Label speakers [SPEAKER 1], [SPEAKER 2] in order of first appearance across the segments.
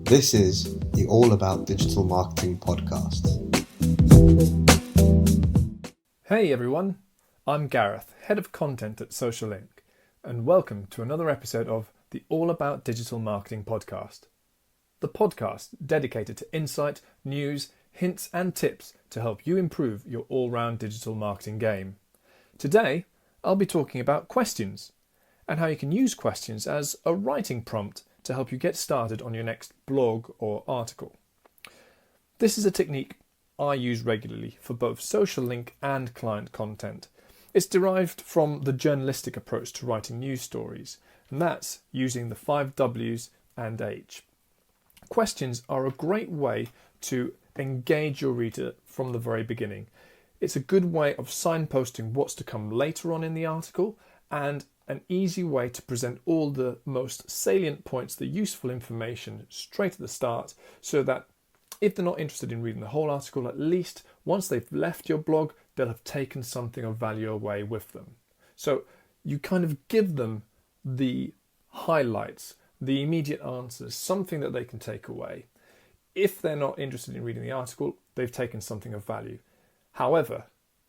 [SPEAKER 1] This is the All About Digital Marketing podcast.
[SPEAKER 2] Hey everyone, I'm Gareth, Head of Content at Social Link, and welcome to another episode of the All About Digital Marketing podcast. The podcast dedicated to insight, news, hints and tips to help you improve your all-round digital marketing game. Today, I'll be talking about questions and how you can use questions as a writing prompt to help you get started on your next blog or article. This is a technique I use regularly for both social link and client content. It's derived from the journalistic approach to writing news stories, and that's using the 5 W's and H. Questions are a great way to engage your reader from the very beginning. It's a good way of signposting what's to come later on in the article and an easy way to present all the most salient points, the useful information straight at the start, so that if they're not interested in reading the whole article, at least once they've left your blog, they'll have taken something of value away with them. So you kind of give them the highlights, the immediate answers, something that they can take away. If they're not interested in reading the article, they've taken something of value. However,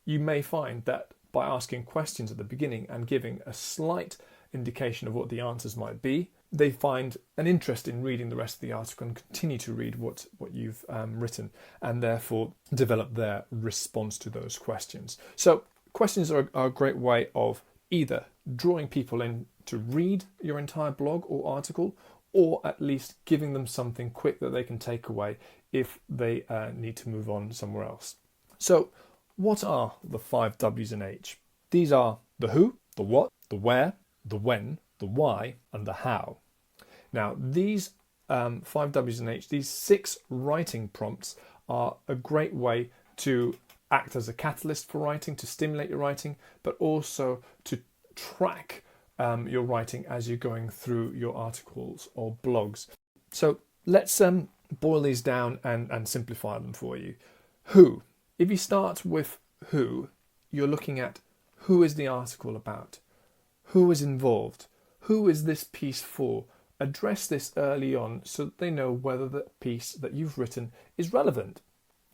[SPEAKER 2] you may find that by asking questions at the beginning and giving a slight indication of what the answers might be, they find an interest in reading the rest of the article and continue to read what you've written, and therefore develop their response to those questions. So questions are a great way of either drawing people in to read your entire blog or article, or at least giving them something quick that they can take away if they need to move on somewhere else. So what are the 5 W's and H? These are the who, the what, the where, the when, the why, and the how. Now, these 5 W's and H, these 6 writing prompts are a great way to act as a catalyst for writing, to stimulate your writing, but also to track your writing as you're going through your articles or blogs. So let's boil these down and simplify them for you. Who. If you start with who, you're looking at who is the article about, who is involved, who is this piece for. Address this early on so that they know whether the piece that you've written is relevant.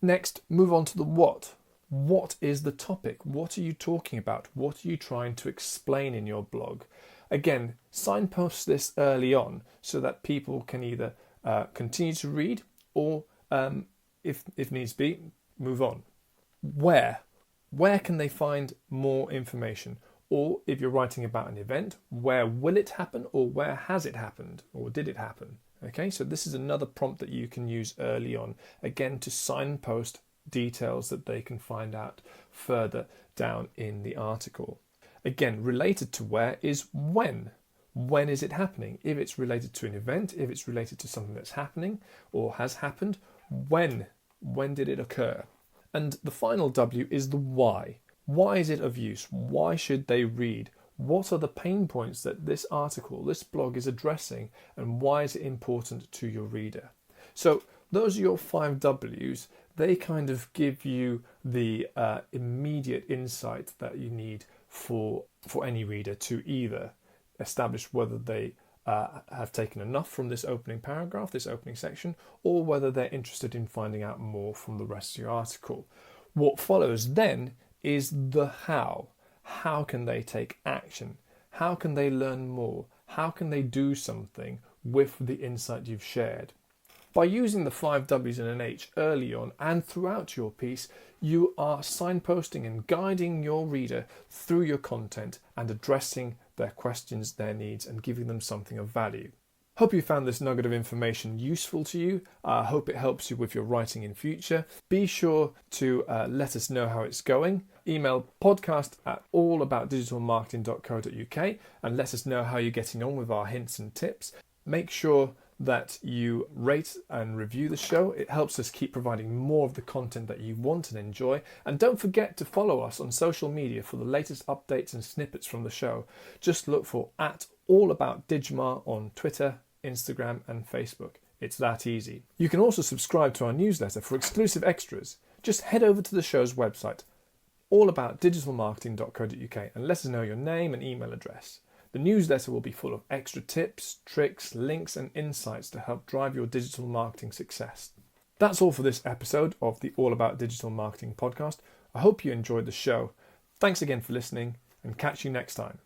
[SPEAKER 2] Next, move on to the what. What is the topic? What are you talking about? What are you trying to explain in your blog? Again, signpost this early on so that people can either continue to read or, if needs be, move on. Where can they find more information? Or if you're writing about an event, where will it happen, or where has it happened, or did it happen? Okay, so this is another prompt that you can use early on, again, to signpost details that they can find out further down in the article. Again, related to where is when. When is it happening? If it's related to an event, if it's related to something that's happening or has happened, when did it occur? And the final W is the why. Why is it of use? Why should they read? What are the pain points that this article, this blog is addressing, and why is it important to your reader? So those are your 5 W's. They kind of give you the immediate insight that you need for any reader to either establish whether they have taken enough from this opening paragraph, this opening section, or whether they're interested in finding out more from the rest of your article. What follows then is the how. How can they take action? How can they learn more? How can they do something with the insight you've shared? By using the 5 W's and an H early on and throughout your piece, you are signposting and guiding your reader through your content and addressing their questions, their needs, and giving them something of value. Hope you found this nugget of information useful to you. I hope it helps you with your writing in future. Be sure to let us know how it's going. Email podcast@allaboutdigitalmarketing.co.uk and let us know how you're getting on with our hints and tips. Make sure that you rate and review the show. It helps us keep providing more of the content that you want and enjoy. And don't forget to follow us on social media for the latest updates and snippets from the show. Just look for @allaboutdigmar on Twitter, Instagram and Facebook. It's that easy. You can also subscribe to our newsletter for exclusive extras. Just head over to the show's website, allaboutdigitalmarketing.co.uk, and let us know your name and email address. The newsletter will be full of extra tips, tricks, links and insights to help drive your digital marketing success. That's all for this episode of the All About Digital Marketing podcast. I hope you enjoyed the show. Thanks again for listening and catch you next time.